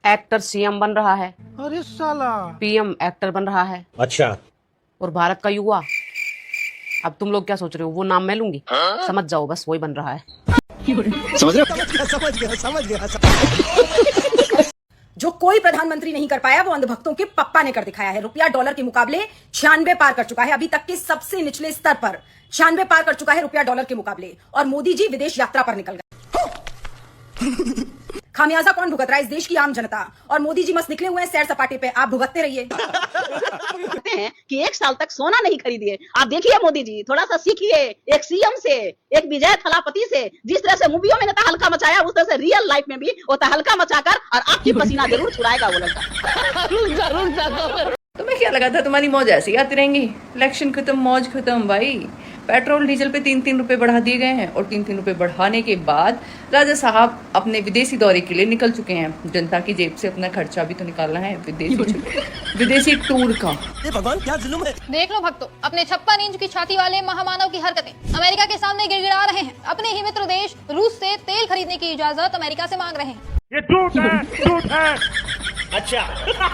Actor CM बन रहा है, अरे साला। पीएम एक्टर बन रहा है। अच्छा। और भारत का युवा, अब तुम लोग क्या सोच रहे हो, वो नाम मैं लूंगी? समझ जाओ, बस वही बन रहा है। समझ रहे हो? समझ गया। जो कोई प्रधानमंत्री नहीं कर पाया वो अंधभक्तों के पप्पा ने कर दिखाया है। रुपया डॉलर के मुकाबले 96 पार कर चुका है, अभी तक के सबसे निचले स्तर पर 96 पार कर चुका है रुपया डॉलर के मुकाबले। और मोदी जी विदेश यात्रा पर निकल गए। खामियाजा कौन भुगत रहा है? इस देश की आम जनता। और मोदी जी मस्त निकले हुए हैं सैर सपाटे पे, आप भुगतते रहिए। कहते हैं कि 1 साल तक सोना नहीं खरीदिए। आप देखिए मोदी जी, थोड़ा सा सीखिए एक सीएम से, एक विजय थलापति से। जिस तरह से मूवियों में तहलका मचाया, उस तरह से रियल लाइफ में भी वो तहलका मचाकर और आपकी पसीना जरूर छुड़ाएगा वो लड़का। तुम्हें क्या लगा था तुम्हारी मौज ऐसी आती रहेंगी? इलेक्शन खत्म, मौज खत्म भाई। पेट्रोल डीजल पे 3-3 रुपए बढ़ा दिए गए हैं और 3-3 रुपए बढ़ाने के बाद राजा साहब अपने विदेशी दौरे के लिए निकल चुके हैं। जनता की जेब से अपना खर्चा भी तो निकालना है, विदेशी टूर का। ये भगवान क्या जुल्म है। देख लो भक्तों, अपने 56 इंच की छाती वाले महामानव की हरकतें अमेरिका के सामने गिड़गिड़ा रहे हैं। अपने ही मित्र देश रूस से तेल खरीदने की इजाजत अमेरिका से मांग रहे हैं। ये झूठ है। अच्छा।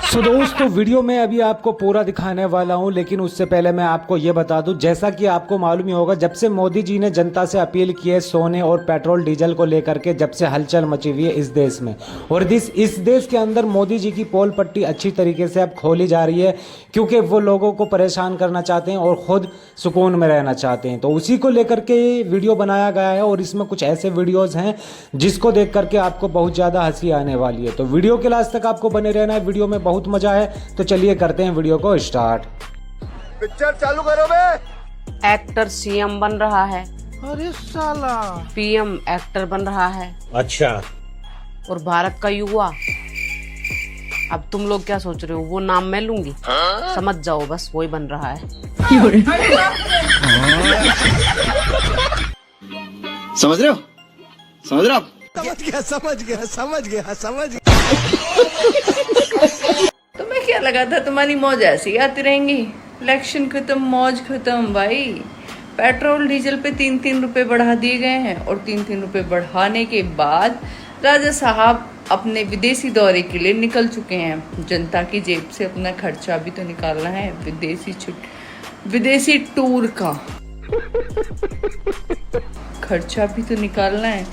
सो दोस्तों, वीडियो में अभी आपको पूरा दिखाने वाला हूं, लेकिन उससे पहले मैं आपको ये बता दूं, जैसा कि आपको मालूम ही होगा, जब से मोदी जी ने जनता से अपील की है सोने और पेट्रोल डीजल को लेकर के, जब से हलचल मची हुई है इस देश में। और इस देश के अंदर मोदी जी की पोल पट्टी अच्छी तरीके से अब खोली जा रही है, क्योंकि वो लोगों को परेशान करना चाहते हैं और खुद सुकून में रहना चाहते हैं। तो उसी को लेकर के ये वीडियो बनाया गया है और इसमें कुछ ऐसे वीडियोज़ हैं जिसको देख करके आपको बहुत ज़्यादा हंसी आने वाली है। तो वीडियो के लास्ट तक आपको बने रहना है, वीडियो में बहुत मजा है। तो चलिए करते हैं वीडियो को स्टार्ट। पिक्चर चालू करो बे। एक्टर सीएम बन रहा है, अरे साला। पीएम एक्टर बन रहा है। अच्छा। और भारत का युवा, अब तुम लोग क्या सोच रहे हो, वो नाम मैं लूंगी? समझ जाओ, बस वही बन रहा है। समझ रहे हो? समझ रहे हो आप? समझ गया। तुम्हें क्या लगा था तुम्हारी मौज ऐसी आती रहेंगी? इलेक्शन खत्म, मौज खत्म भाई। पेट्रोल डीजल पे 3-3 रुपए बढ़ा दिए गए हैं और 3-3 रुपए बढ़ाने के बाद राजा साहब अपने विदेशी दौरे के लिए निकल चुके हैं। जनता की जेब से अपना खर्चा भी तो निकालना है, विदेशी टूर का खर्चा भी तो निकालना है।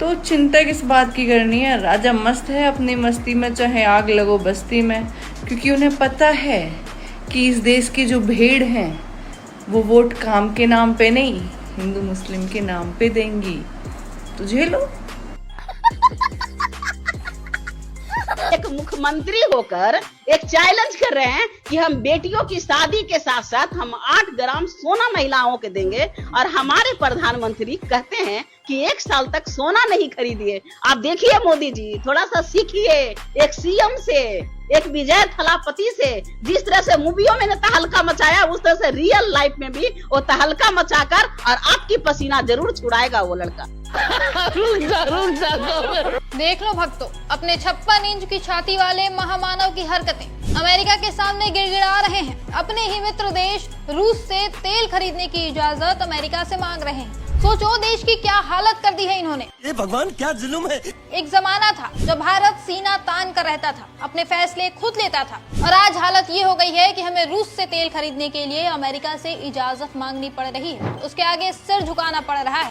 तो चिंता किस बात की करनी है? राजा मस्त है अपनी मस्ती में, चाहे आग लगो बस्ती में, क्योंकि उन्हें पता है कि इस देश की जो भीड़ हैं वो वोट काम के नाम पे नहीं, हिंदू मुस्लिम के नाम पे देंगी। तो झेलो। एक मुख्यमंत्री होकर एक चैलेंज कर रहे हैं कि हम बेटियों की शादी के साथ साथ हम 8 ग्राम सोना महिलाओं को देंगे। और हमारे प्रधानमंत्री कहते हैं कि 1 साल तक सोना नहीं खरीदिए। आप देखिए मोदी जी, थोड़ा सा सीखिए एक सीएम से, एक विजय थलापति से। जिस तरह से मूवियों में तहलका मचाया, उस तरह से रियल लाइफ में भी वो तहलका मचाकर और आपकी पसीना जरूर छुड़ाएगा वो लड़का। देख लो भक्तों, अपने 56 इंच की छाती वाले महामानव की हरकतें अमेरिका के सामने गिड़गिड़ा रहे हैं। अपने ही मित्र देश रूस से तेल खरीदने की इजाजत अमेरिका से मांग रहे हैं। सोचो देश की क्या हालत कर दी है इन्होंने। ये भगवान क्या जुल्म है। एक जमाना था जब भारत सीना तान कर रहता था, अपने फैसले खुद लेता था, और आज हालत ये हो गई है कि हमें रूस से तेल खरीदने के लिए अमेरिका से इजाजत मांगनी पड़ रही है। उसके आगे सिर झुकाना पड़ रहा है।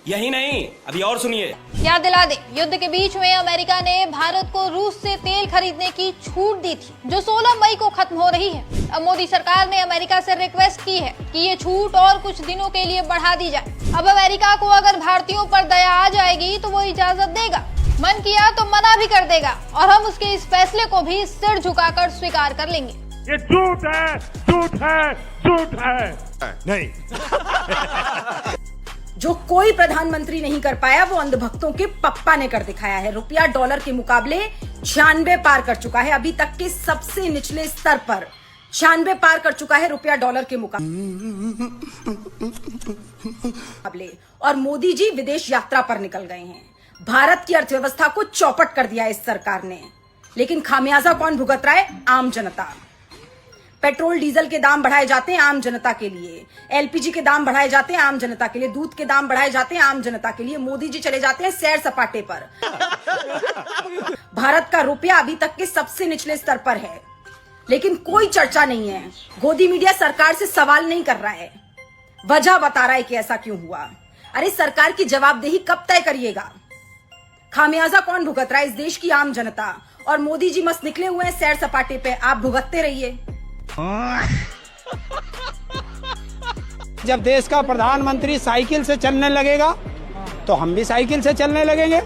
यही नहीं, अभी और सुनिए। याद दिला दे, युद्ध के बीच में अमेरिका ने भारत को रूस से तेल खरीदने की छूट दी थी, जो 16 मई को खत्म हो रही है। अब मोदी सरकार ने अमेरिका से रिक्वेस्ट की है कि ये छूट और कुछ दिनों के लिए बढ़ा दी जाए। अब अमेरिका को अगर भारतीयों पर दया आ जाएगी तो वो इजाजत देगा, मन किया तो मना भी कर देगा, और हम उसके इस फैसले को भी सिर झुकाकर स्वीकार कर लेंगे। ये झूठ है। नहीं। जो कोई प्रधानमंत्री नहीं कर पाया वो अंधभक्तों के पप्पा ने कर दिखाया है। रुपया डॉलर के मुकाबले 96 पार कर चुका है, अभी तक के सबसे निचले स्तर पर 96 पार कर चुका है रुपया डॉलर के मुकाबले। और मोदी जी विदेश यात्रा पर निकल गए हैं। भारत की अर्थव्यवस्था को चौपट कर दिया इस सरकार ने, लेकिन खामियाजा कौन भुगत रहा है? आम जनता। पेट्रोल डीजल के दाम बढ़ाए जाते हैं आम जनता के लिए, एलपीजी के दाम बढ़ाए जाते हैं आम जनता के लिए, दूध के दाम बढ़ाए जाते हैं आम जनता के लिए, मोदी जी चले जाते हैं सैर सपाटे पर। भारत का रुपया अभी तक के सबसे निचले स्तर पर है, लेकिन कोई चर्चा नहीं है। गोदी मीडिया सरकार से सवाल नहीं कर रहा है, वजह बता रहा है कि ऐसा क्यों हुआ। अरे सरकार की जवाबदेही कब तय करिएगा? खामियाजा कौन भुगत रहा है? इस देश की आम जनता। और मोदी जी मस्त निकले हुए हैं सैर सपाटे पे, आप भुगतते रहिए। जब देश का प्रधानमंत्री साइकिल से चलने लगेगा तो हम भी साइकिल से चलने लगेंगे।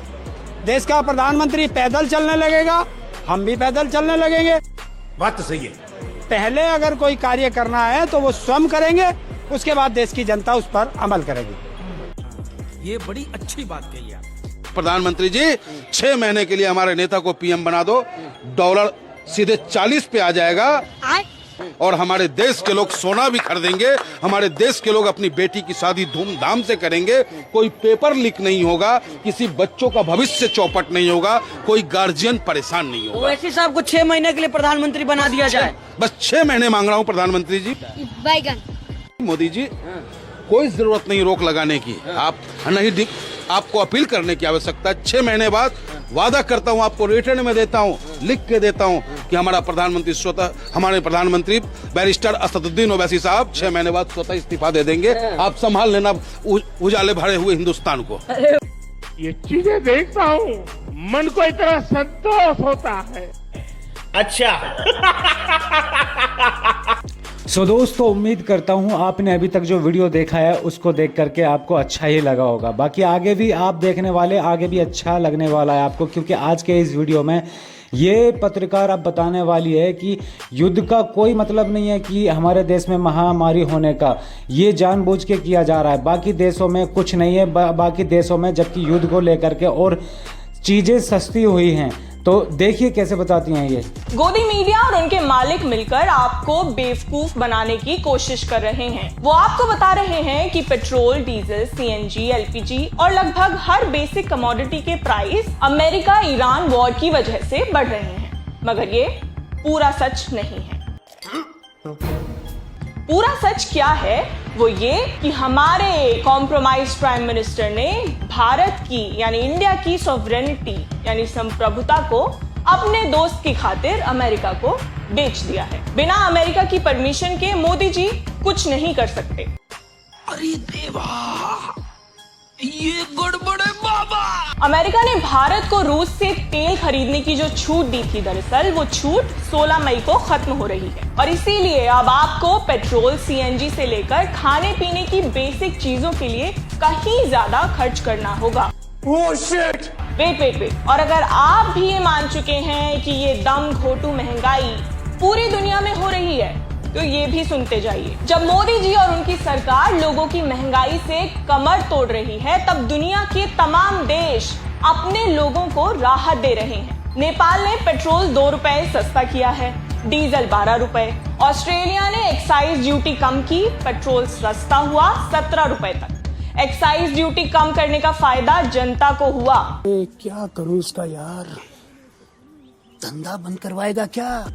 देश का प्रधानमंत्री पैदल चलने लगेगा, हम भी पैदल चलने लगेंगे। बात तो सही है। पहले अगर कोई कार्य करना है तो वो स्वयं करेंगे, उसके बाद देश की जनता उस पर अमल करेगी। ये बड़ी अच्छी बात कही आप। प्रधानमंत्री जी 6 महीने के लिए हमारे नेता को पीएम बना दो, डॉलर सीधे 40 पे आ जाएगा और हमारे देश के लोग सोना भी खरीदेंगे, हमारे देश के लोग अपनी बेटी की शादी धूमधाम से करेंगे, कोई पेपर लीक नहीं होगा, किसी बच्चों का भविष्य चौपट नहीं होगा, कोई गार्जियन परेशान नहीं होगा। ओवैसी साहब को 6 महीने के लिए प्रधानमंत्री बना दिया जाए। बस 6 महीने मांग रहा हूँ प्रधानमंत्री जी। बैगन मोदी जी कोई जरूरत नहीं रोक लगाने की, आप नहीं, आपको अपील करने की आवश्यकता है। 6 महीने बाद वादा करता हूं, आपको रिटर्न में देता हूं, लिख के देता हूं कि हमारा प्रधानमंत्री बैरिस्टर असदुद्दीन ओवैसी साहब 6 महीने बाद स्वतः इस्तीफा दे देंगे। आप संभाल लेना उजाले भरे हुए हिंदुस्तान को। ये चीजें देखता हूँ, मन को इतना संतोष होता है। अच्छा। सो दोस्तों, उम्मीद करता हूँ आपने अभी तक जो वीडियो देखा है उसको देख करके आपको अच्छा ही लगा होगा। बाकी आगे भी आप देखने वाले, आगे भी अच्छा लगने वाला है आपको, क्योंकि आज के इस वीडियो में ये पत्रकार अब बताने वाली है कि युद्ध का कोई मतलब नहीं है कि हमारे देश में महामारी होने का, ये जानबूझ के किया जा रहा है। बाकी देशों में कुछ नहीं है, बाकी देशों में जबकि युद्ध को लेकर के और चीज़ें सस्ती हुई हैं। तो देखिए कैसे बताती हैं ये। गोदी मीडिया और उनके मालिक मिलकर आपको बेवकूफ बनाने की कोशिश कर रहे हैं। वो आपको बता रहे हैं कि पेट्रोल, डीजल, सीएनजी, एलपीजी और लगभग हर बेसिक कमोडिटी के प्राइस अमेरिका ईरान वॉर की वजह से बढ़ रहे हैं, मगर ये पूरा सच नहीं है। पूरा सच क्या है? वो ये कि हमारे कॉम्प्रोमाइज प्राइम मिनिस्टर ने भारत की यानी इंडिया की सॉवरेनिटी यानी संप्रभुता को अपने दोस्त की खातिर अमेरिका को बेच दिया है। बिना अमेरिका की परमिशन के मोदी जी कुछ नहीं कर सकते। अरे देवा, ये गड़बड़ है बाबा। अमेरिका ने भारत को रूस से तेल खरीदने की जो छूट दी थी, दरअसल वो छूट 16 मई को खत्म हो रही है और इसीलिए अब आपको पेट्रोल, सीएनजी से लेकर खाने पीने की बेसिक चीजों के लिए कहीं ज्यादा खर्च करना होगा। Oh shit! वेट। और अगर आप भी ये मान चुके हैं कि ये दम घोटू महंगाई पूरी दुनिया में हो रही है, तो ये भी सुनते जाइए। जब मोदी जी और उनकी सरकार लोगों की महंगाई से कमर तोड़ रही है, तब दुनिया के तमाम देश अपने लोगों को राहत दे रहे हैं। नेपाल ने पेट्रोल 2 रुपए सस्ता किया है, डीजल 12 रुपए। ऑस्ट्रेलिया ने एक्साइज ड्यूटी कम की, पेट्रोल सस्ता हुआ 17 रुपए तक। एक्साइज ड्यूटी कम करने का फायदा जनता को हुआ। क्या करूं इसका यार, धंधा बंद करवाएगा क्या?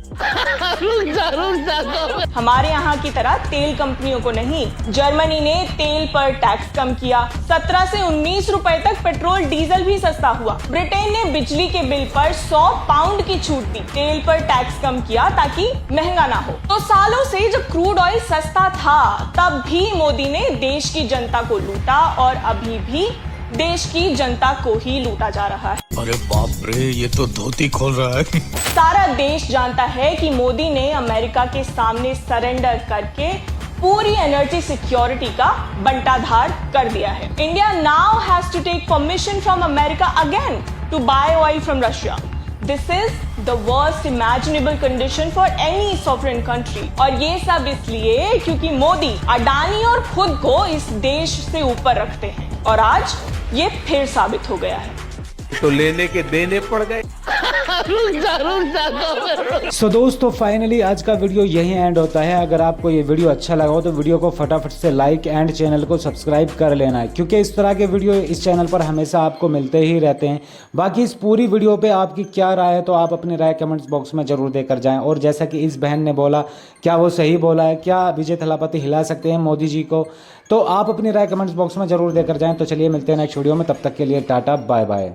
हमारे यहाँ की तरह तेल कंपनियों को नहीं, जर्मनी ने तेल पर टैक्स कम किया, 17 से 19 रुपए तक पेट्रोल डीजल भी सस्ता हुआ। ब्रिटेन ने बिजली के बिल पर 100 पाउंड की छूट दी, तेल पर टैक्स कम किया ताकि महंगा ना हो। तो सालों से जब क्रूड ऑयल सस्ता था, तब भी मोदी ने देश की जनता को लूटा और अभी भी देश की जनता को ही लूटा जा रहा है। अरे बाप रे, ये तो धोती खोल रहा है। सारा देश जानता है कि मोदी ने अमेरिका के सामने सरेंडर करके पूरी एनर्जी सिक्योरिटी का बंटाधार कर दिया है। India now has to take permission from America again to buy oil from Russia. This is the worst imaginable condition for any sovereign country. और ये सब इसलिए क्योंकि मोदी अडानी और खुद को इस देश से ऊपर रखते हैं और आज ये फिर साबित हो गया है। तो लेने के देने पड़ गए। सो दोस्तों फाइनली आज का वीडियो यही एंड होता है। अगर आपको ये वीडियो अच्छा लगा हो तो वीडियो को फटाफट से लाइक एंड चैनल को सब्सक्राइब कर लेना है, क्योंकि इस तरह के वीडियो इस चैनल पर हमेशा आपको मिलते ही रहते हैं। बाकी इस पूरी वीडियो पे आपकी क्या राय है तो आप अपनी राय कमेंट्स बॉक्स में जरूर देकर जाएं। और जैसा कि इस बहन ने बोला, क्या वो सही बोला है? क्या विजय थलापति हिला सकते हैं मोदी जी को? तो आप अपनी राय कमेंट्स बॉक्स में जरूर देकर जाएं। तो चलिए मिलते हैं नेक्स्ट वीडियो में, तब तक के लिए टाटा बाय बाय।